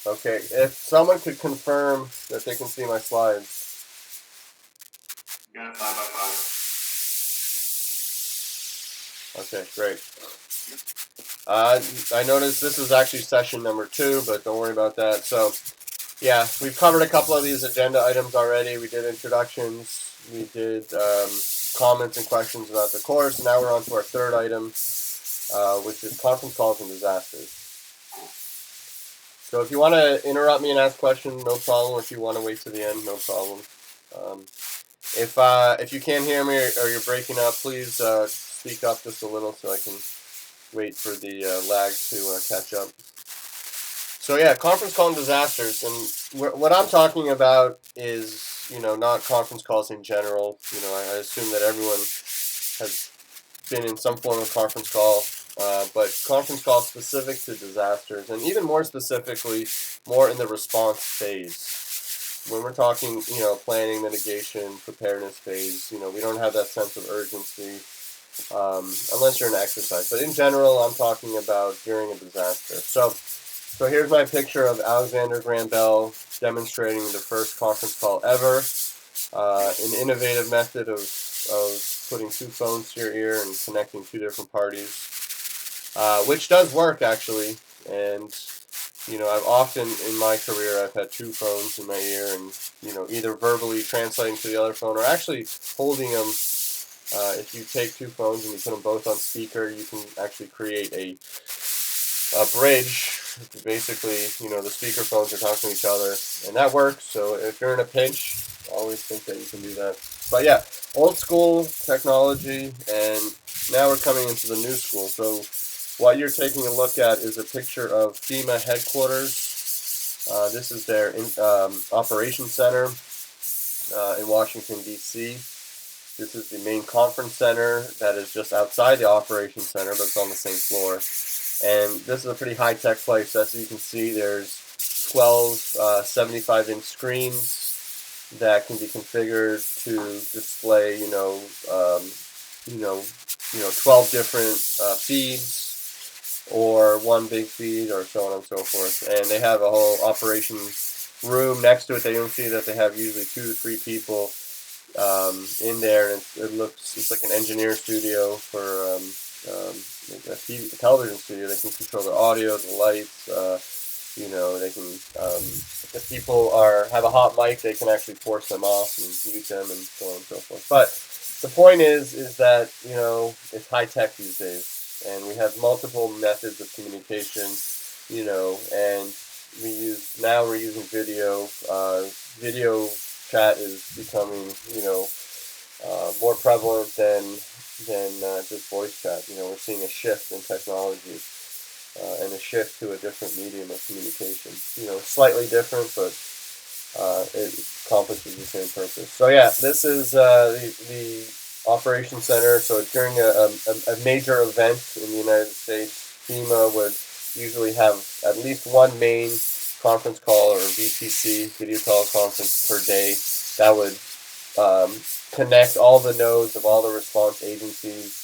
Okay, if someone could confirm that they can see my slides. You got a 5x5. Okay, great. I noticed this is actually session number 2, but don't worry about that. So, yeah, we've covered a couple of these agenda items already. We did introductions, we did comments and questions about the course, and now we're on to our third item, which is conference calls and disasters. So if you want to interrupt me and ask questions, no problem. If you want to wait to the end, no problem. If you can't hear me or you're breaking up, please speak up just a little so I can wait for the lag to catch up. So yeah, conference call and disasters, and what I'm talking about is, not conference calls in general. I assume that everyone has been in some form of conference call, but conference calls specific to disasters, and even more specifically, more in the response phase. When we're talking, planning, mitigation, preparedness phase, we don't have that sense of urgency unless you're in exercise. But in general, I'm talking about during a disaster. So here's my picture of Alexander Graham Bell demonstrating the first conference call ever, an innovative method of putting 2 phones to your ear and connecting 2 different parties, which does work actually. And I've often in my career I've had 2 phones in my ear, and either verbally translating to the other phone or actually holding them. If you take 2 phones and you put them both on speaker, you can actually create a bridge. Basically, the speaker phones are talking to each other, and that works. So if you're in a pinch, always think that you can do that. But yeah, old school technology, and now we're coming into the new school. So what you're taking a look at is a picture of FEMA headquarters. This is their operations center in Washington, D.C. This is the main conference center that is just outside the operations center, but it's on the same floor. And this is a pretty high-tech place. As you can see, there's 12 75-inch screens that can be configured to display, 12 different feeds, or one big feed, or so on and so forth. And they have a whole operations room next to it. They don't see that they have usually 2 to 3 people in there, and it's like an engineer studio for a television studio. They can control the audio, the lights. They can. If people have a hot mic, they can actually force them off and mute them, and so on and so forth. But the point is that it's high tech these days, and we have multiple methods of communication. And we're using video. Video chat is becoming more prevalent than just voice chat. We're seeing a shift in technology and a shift to a different medium of communication. Slightly different, but it accomplishes the same purpose. So yeah, this is the operations center. So during a major event in the United States, FEMA would usually have at least one main conference call, or VTC, video teleconference, per day that would connect all the nodes of all the response agencies.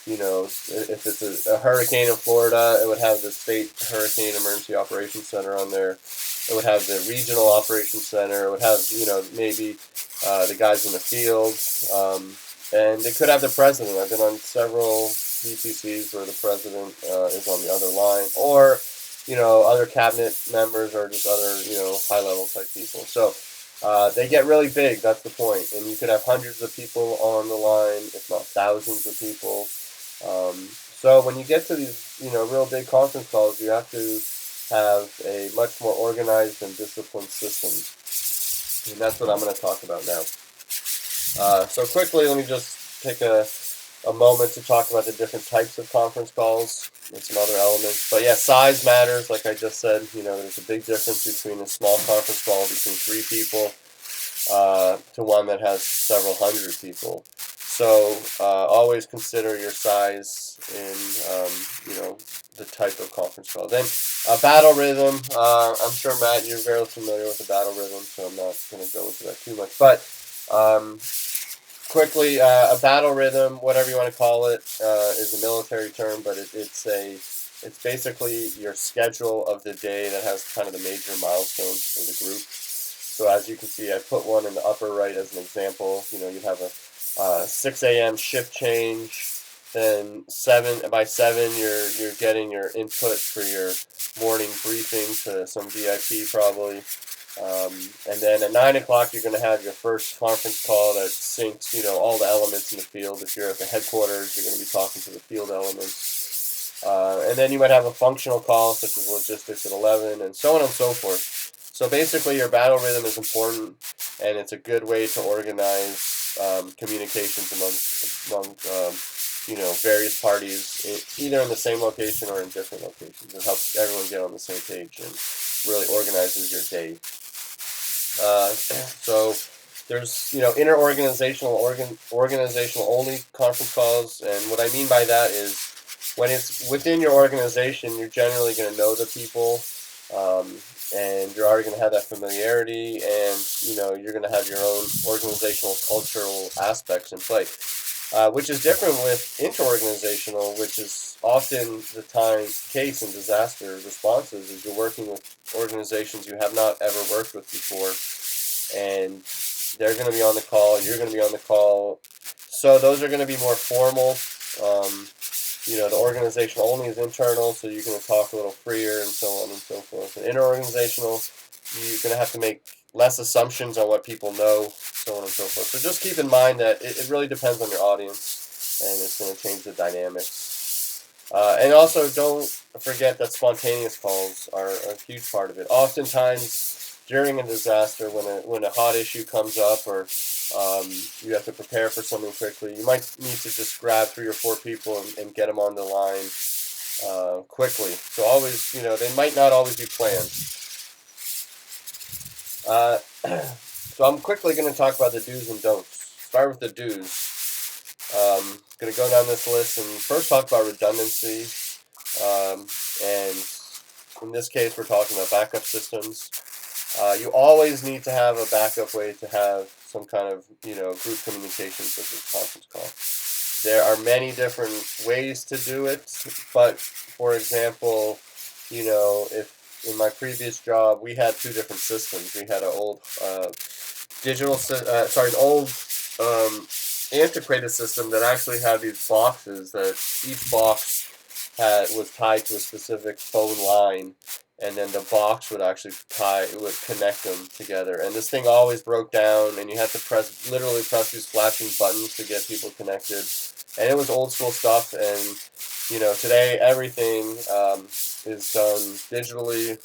If it's a hurricane in Florida, it would have the State Hurricane Emergency Operations Center on there. It would have the Regional Operations Center. It would have, maybe the guys in the field. And it could have the president. I've been on several VTCs where the president is on the other line, or other cabinet members, or just other, high-level type people. So they get really big, that's the point. And you could have hundreds of people on the line, if not thousands of people. So when you get to these, real big conference calls, you have to have a much more organized and disciplined system. And that's what I'm going to talk about now. So quickly, let me just take a moment to talk about the different types of conference calls and some other elements. But yeah, size matters, like I just said. There's a big difference between a small conference call between 3 people to one that has several hundred people. So always consider your size in the type of conference call. Then battle rhythm. I'm sure, Matt, you're very familiar with the battle rhythm, so I'm not going to go into that too much. But quickly, a battle rhythm, whatever you want to call it, is a military term, but it's a It's basically your schedule of the day that has kind of the major milestones for the group. So as you can see, I put one in the upper right as an example. You have a 6 a.m. shift change. Then by 7, you're getting your input for your morning briefing to some VIP probably. And then at 9 o'clock, you're going to have your first conference call that syncs, all the elements in the field. If you're at the headquarters, you're going to be talking to the field elements. And then you might have a functional call, such as logistics at 11, and so on and so forth. So basically, your battle rhythm is important, and it's a good way to organize communications among various parties, either in the same location or in different locations. It helps everyone get on the same page and really organizes your day. So there's inter-organizational, organizational only conference calls, and what I mean by that is when it's within your organization, you're generally going to know the people, and you're already going to have that familiarity, and you're going to have your own organizational cultural aspects in play, which is different with inter-organizational, which is often the case in disaster responses, is you're working with organizations you have not ever worked with before, and they're going to be on the call, you're going to be on the call, so those are going to be more formal. The organizational only is internal, so you're going to talk a little freer and so on and so forth. And inter-organizational, you're going to have to make less assumptions on what people know, so on and so forth. So just keep in mind that it really depends on your audience, and it's going to change the dynamics. And also, don't forget that spontaneous calls are a huge part of it. Oftentimes, during a disaster, when a hot issue comes up, or you have to prepare for something quickly, you might need to just grab 3 or 4 people and get them on the line quickly. So always, they might not always be planned. So I'm quickly going to talk about the do's and don'ts. Start with the do's. Going to go down this list and first talk about redundancy. And in this case, we're talking about backup systems. You always need to have a backup way to have some kind of group communication, such as conference call. There are many different ways to do it, but for example, if in my previous job we had 2 different systems. We had an old an old antiquated system that actually had these boxes that each box was tied to a specific phone line, and then the box would actually connect them together. And this thing always broke down, and you had to literally press these flashing buttons to get people connected. And it was old school stuff, and today everything is done digitally,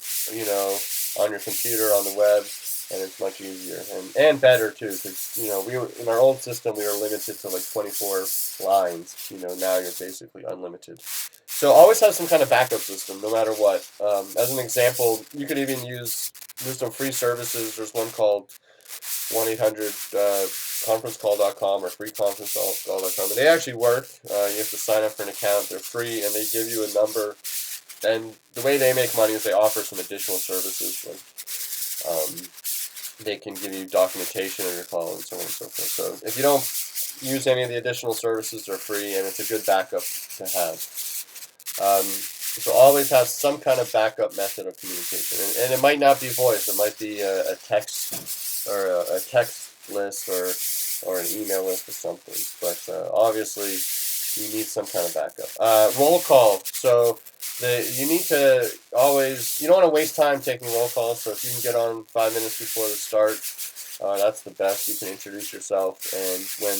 on your computer, on the web, and it's much easier and better too, because we were in our old system, we were limited to like 24 lines. Now you're basically unlimited. So always have some kind of backup system, no matter what. As an example, you could even use some free services. There's one called 1-800-conferencecall.com or freeconferencecall.com, and they actually work. You have to sign up for an account. They're free, and they give you a number. And the way they make money is they offer some additional services, like they can give you documentation of your call and so on and so forth. So if you don't use any of the additional services, they're free, and it's a good backup to have. So always have some kind of backup method of communication, and it might not be voice. It might be a text or a text list or an email list or something. But obviously, you need some kind of backup. Roll call. So you need to always, you don't want to waste time taking roll calls. So if you can get on 5 minutes before the start, that's the best. You can introduce yourself, and when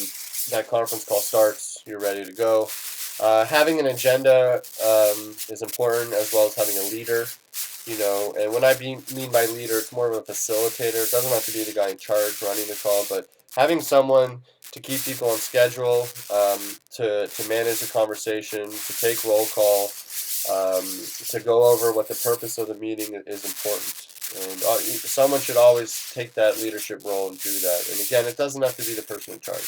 that conference call starts, you're ready to go. Having an agenda is important, as well as having a leader. And when I mean by leader, it's more of a facilitator. It doesn't have to be the guy in charge running the call, but having someone to keep people on schedule, to manage the conversation, to take roll call, to go over what the purpose of the meeting is important. And someone should always take that leadership role and do that. And again, it doesn't have to be the person in charge,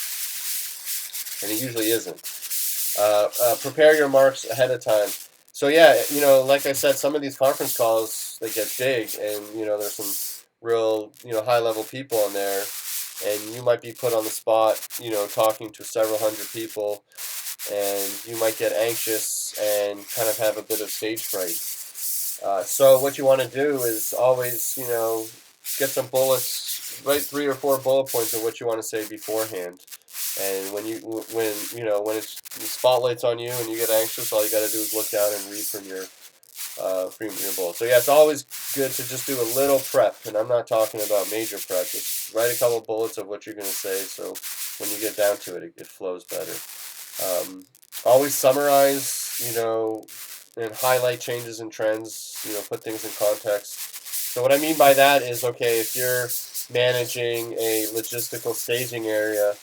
and it usually isn't. Prepare your remarks ahead of time. So yeah, like I said, some of these conference calls, they get big, and there's some real high-level people on there, and you might be put on the spot, talking to several hundred people, and you might get anxious and kind of have a bit of stage fright. So what you want to do is always, get some bullets, write 3 or 4 bullet points of what you want to say beforehand. And when the spotlight's on you and you get anxious, all you got to do is look down and read from your bullet. So yeah, it's always good to just do a little prep, and I'm not talking about major prep. Just write a couple bullets of what you're going to say, so when you get down to it, it flows better. Always summarize, and highlight changes and trends, put things in context. So what I mean by that is, okay, if you're managing a logistical staging area,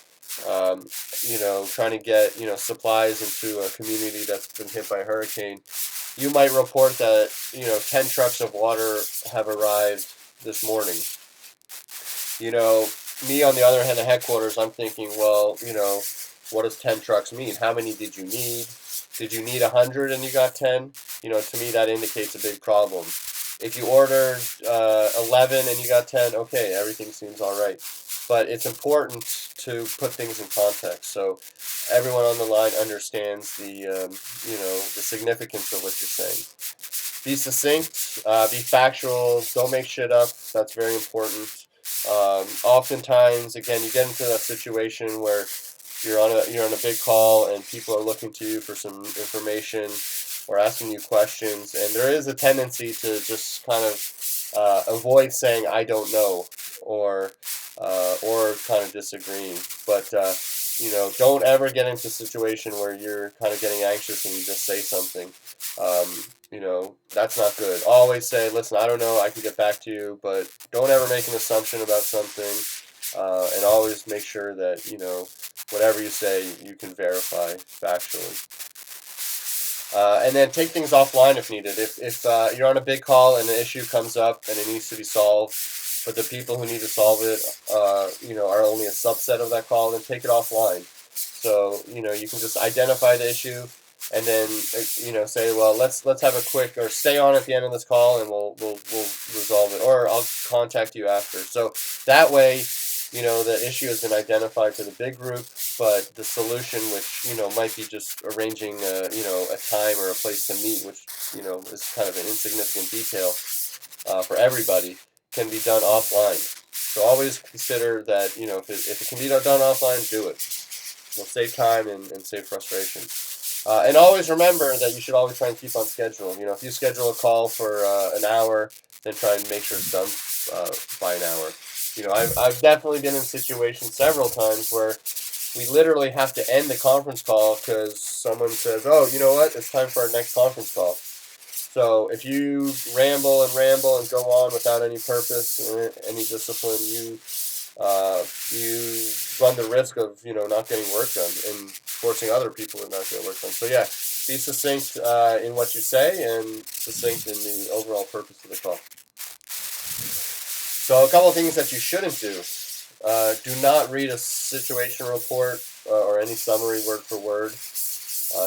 trying to get, supplies into a community that's been hit by a hurricane, you might report that, 10 trucks of water have arrived this morning. Me on the other hand, at headquarters, I'm thinking, well, what does 10 trucks mean? How many did you need? Did you need 100 and you got 10? To me, that indicates a big problem. If you ordered 11 and you got 10, okay, everything seems all right. But it's important to put things in context so everyone on the line understands the significance of what you're saying. Be succinct, be factual, don't make shit up. That's very important. Oftentimes, again, you get into that situation where you're on a big call and people are looking to you for some information or asking you questions, and there is a tendency to just kind of avoid saying I don't know or kind of disagreeing. But don't ever get into a situation where you're kind of getting anxious and you just say something. That's not good. Always say, listen, I don't know, I can get back to you, but don't ever make an assumption about something, and always make sure that, whatever you say, you can verify factually. And then take things offline if needed. If you're on a big call and an issue comes up and it needs to be solved, but the people who need to solve it, are only a subset of that call, then take it offline. So, you can just identify the issue and then, say, well, let's have a quick, or stay on at the end of this call and we'll resolve it, or I'll contact you after. So that way, the issue has been identified for the big group, but the solution, which, might be just arranging, a time or a place to meet, which, is kind of an insignificant detail for everybody, can be done offline. So always consider that, if it can be done offline, do it. It'll save time and save frustration. And always remember that you should always try and keep on schedule. If you schedule a call for an hour, then try and make sure it's done by an hour. I've definitely been in situations several times where we literally have to end the conference call because someone says, oh, you know what, it's time for our next conference call. So if you ramble and go on without any purpose or any discipline, you run the risk of not getting work done and forcing other people to not get work done. So yeah, be succinct in what you say and succinct in the overall purpose of the call. So a couple of things that you shouldn't do. Do not read a situation report or any summary word for word.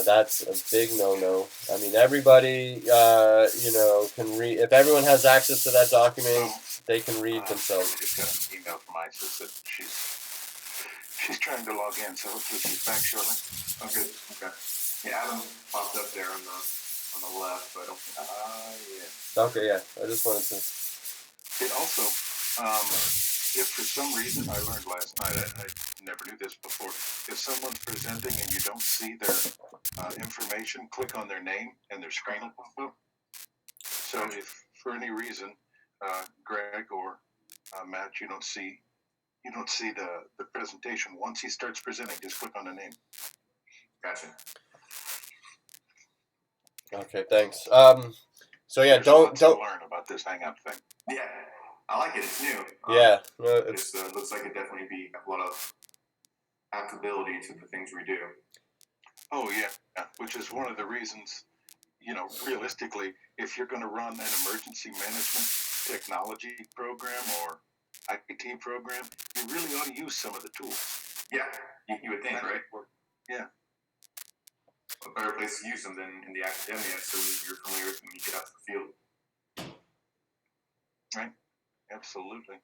That's a big no-no. I mean, everybody, can read. If everyone has access to that document, they can read themselves. I just got an email from Isis that she's trying to log in, so hopefully she's back shortly. Oh, good. Okay. Yeah, Adam popped up there on the left, but I don't think. Yeah. Okay, yeah. I just wanted to. It also, if for some reason, I learned last night, I never knew this before, if someone's presenting and you don't see their information, click on their name and their screen will pop up. So if for any reason, Greg or Matt, you don't see the presentation, once he starts presenting, just click on the name. Gotcha. Okay, thanks. So yeah, There's don't learn about this Hangout thing. Yeah, I like it. It's new. Yeah, it looks like it definitely be a lot of applicability to the things we do. Oh yeah, which is one of the reasons, realistically, if you're going to run an emergency management technology program or IT program, you really ought to use some of the tools. Yeah, you would think, right? Yeah. A better place to use them than in the academia, so you're familiar with them when you get out to the field. Right. Absolutely.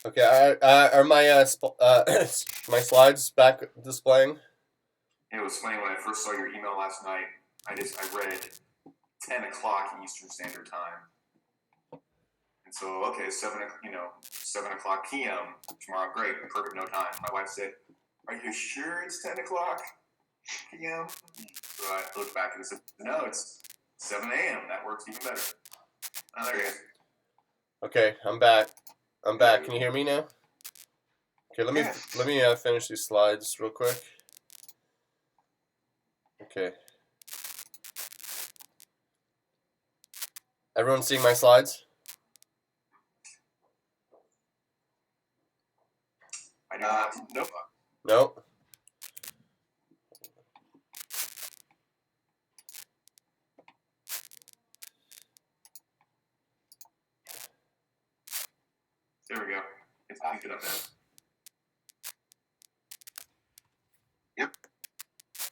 Okay, are my my slides back displaying? It was funny when I first saw your email last night. I read 10 o'clock Eastern Standard Time, and so okay, 7 o'clock p.m. tomorrow. Great, perfect, no time. My wife said, "Are you sure it's 10 o'clock p.m.?" So I looked back and said, "No, it's 7 a.m. That works even better." Oh, there it is. Okay, I'm back. I'm back. Can you hear me now? Okay, let me finish these slides real quick. Okay. Everyone seeing my slides? I do not. Nope. No? There we go. It's picked it up now. Yep.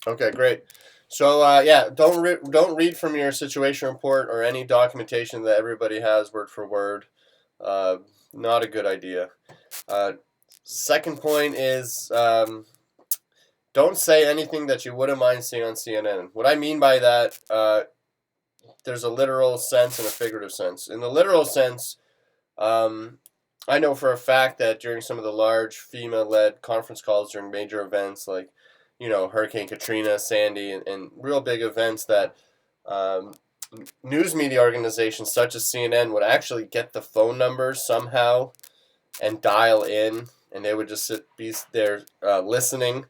Okay, great. So yeah, don't read from your situation report or any documentation that everybody has word for word. Not a good idea. Second point is don't say anything that you wouldn't mind seeing on CNN. What I mean by that, there's a literal sense and a figurative sense. In the literal sense, I know for a fact that during some of the large FEMA-led conference calls during major events like, Hurricane Katrina, Sandy, and real big events that news media organizations such as CNN would actually get the phone numbers somehow and dial in, and they would just be there listening.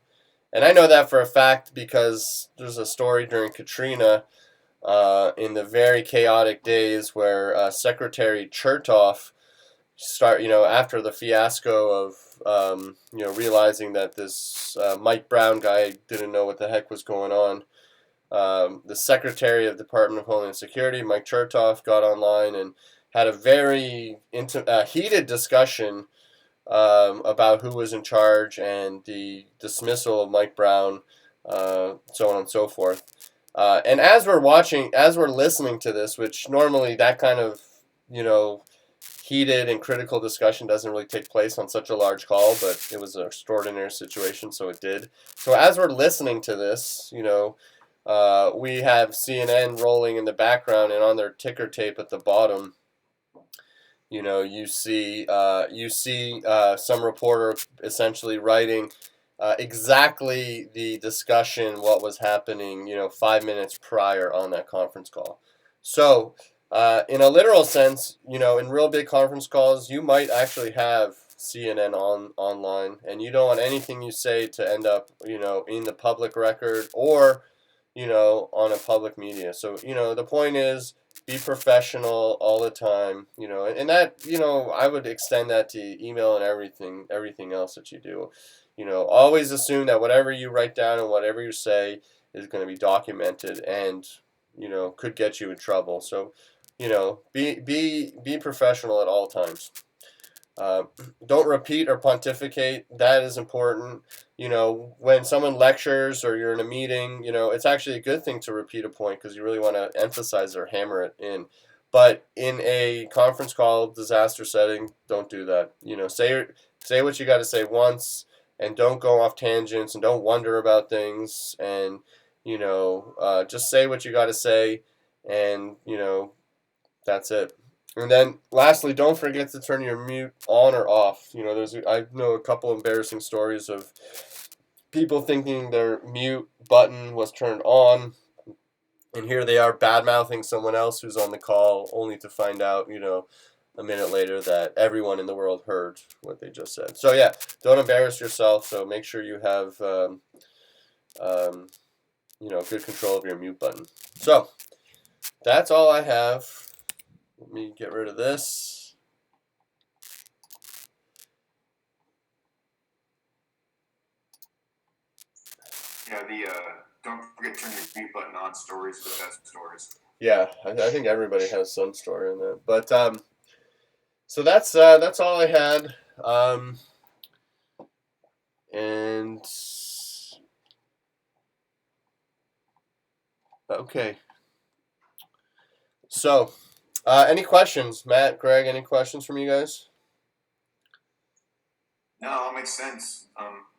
And I know that for a fact because there's a story during Katrina in the very chaotic days where Secretary Chertoff after the fiasco of realizing that this Mike Brown guy didn't know what the heck was going on. The Secretary of the Department of Homeland Security, Mike Chertoff, got online and had a very heated discussion about who was in charge and the dismissal of Mike Brown, so on and so forth. And as we're listening to this, which normally that kind of, heated and critical discussion doesn't really take place on such a large call, but it was an extraordinary situation, so it did. So as we're listening to this, we have CNN rolling in the background, and on their ticker tape at the bottom, you see some reporter essentially writing exactly the discussion, what was happening, 5 minutes prior on that conference call. So, in a literal sense, in real big conference calls, you might actually have CNN online, and you don't want anything you say to end up, in the public record or, on a public media. So, the point is, be professional all the time, and that, I would extend that to email and everything else that you do. Always assume that whatever you write down and whatever you say is going to be documented and, could get you in trouble. So, be professional at all times. Don't repeat or pontificate. That is important. When someone lectures or you're in a meeting, it's actually a good thing to repeat a point because you really want to emphasize or hammer it in. But in a conference call disaster setting, don't do that. Say what you got to say once, and don't go off tangents and don't wonder about things, and just say what you got to say, and that's it. And then lastly, don't forget to turn your mute on or off. I know a couple embarrassing stories of people thinking their mute button was turned on, and here they are bad-mouthing someone else who's on the call, only to find out, a minute later that everyone in the world heard what they just said. So yeah, don't embarrass yourself. So make sure you have, good control of your mute button. So that's all I have. Let me get rid of this. Yeah, don't forget to turn your mute button on. Stories are the best stories. Yeah, I think everybody has some story in that. But so that's all I had. And okay. So, any questions, Matt, Greg? Any questions from you guys? No, that makes sense.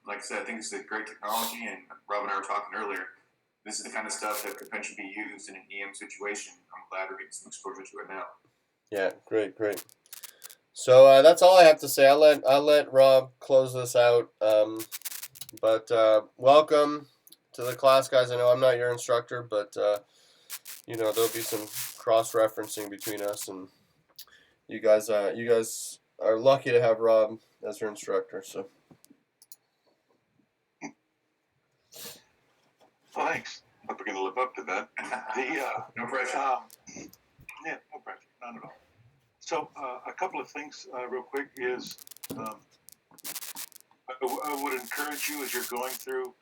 Like I said, I think it's a great technology, and Rob and I were talking earlier. This is the kind of stuff that could potentially be used in an EM situation. I'm glad we're getting some exposure to it now. Yeah, great. So that's all I have to say. I'll let Rob close this out. But welcome to the class, guys. I know I'm not your instructor, but there'll be some cross-referencing between us, and you guys are lucky to have Rob as your instructor. So. Well, thanks. Hope we're going to live up to that. No pressure. Yeah, no pressure, not at all. So a couple of things real quick is I would encourage you as you're going through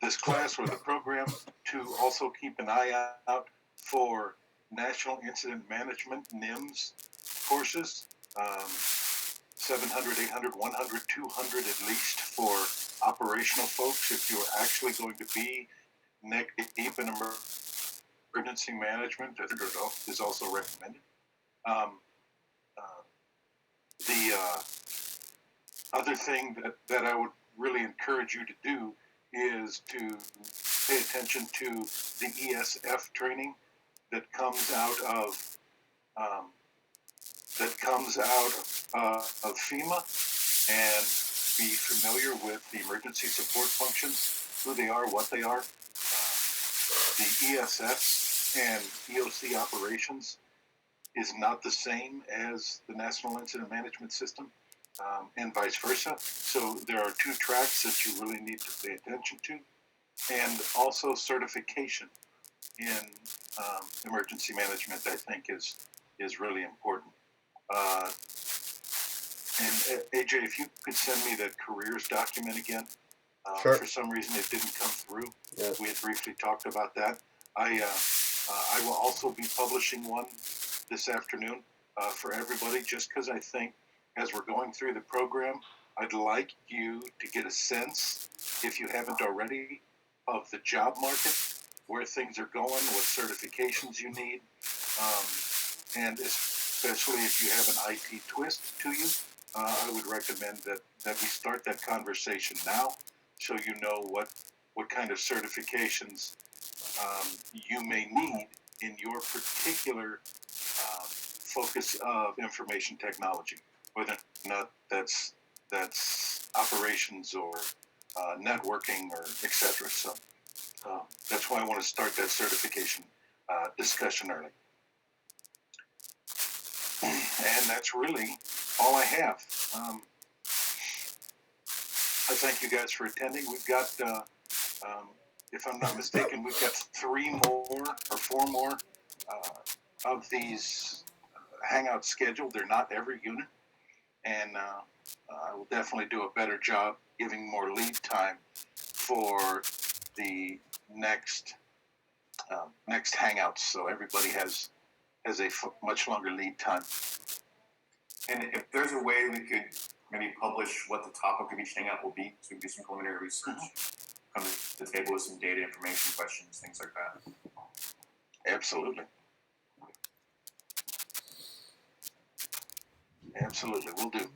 this class or the program to also keep an eye out for National Incident Management NIMS courses, 700, 800, 100, 200 at least for operational folks. If you're actually going to be neck deep in emergency management, is also recommended. The other thing that I would really encourage you to do is to pay attention to the ESF training that comes out of FEMA, and be familiar with the emergency support functions, who they are, what they are. The ESF and EOC operations is not the same as the National Incident Management System, and vice versa. So there are two tracks that you really need to pay attention to, and also certification in emergency management, I think, is really important. And AJ, if you could send me the careers document again. Sure. For some reason it didn't come through. Yeah. We had briefly talked about that. I will also be publishing one this afternoon for everybody, just because I think as we're going through the program, I'd like you to get a sense, if you haven't already, of the job market, where things are going, what certifications you need, and especially if you have an IT twist to you, I would recommend that we start that conversation now, so you know what kind of certifications you may need in your particular focus of information technology, whether or not that's operations or networking or etc. So that's why I want to start that certification discussion early. And that's really all I have. I thank you guys for attending. We've got, if I'm not mistaken, we've got 3 more or 4 more of these Hangouts scheduled. They're not every unit. And I will definitely do a better job giving more lead time for the next Hangouts, so everybody has a much longer lead time. And if there's a way we could maybe publish what the topic of each hangout will be, so we can do some preliminary research, come to the table with some data, information, questions, things like that. Absolutely. Absolutely, we'll do.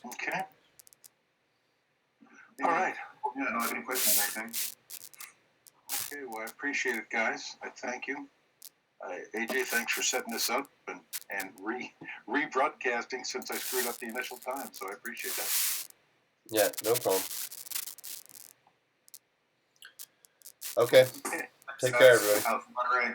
Okay. All right. Yeah, I don't have any questions or anything. Okay, well, I appreciate it, guys. I thank you. AJ, thanks for setting this up and rebroadcasting since I screwed up the initial time, so I appreciate that. Yeah, no problem. Okay. Take care, everybody. Monterey.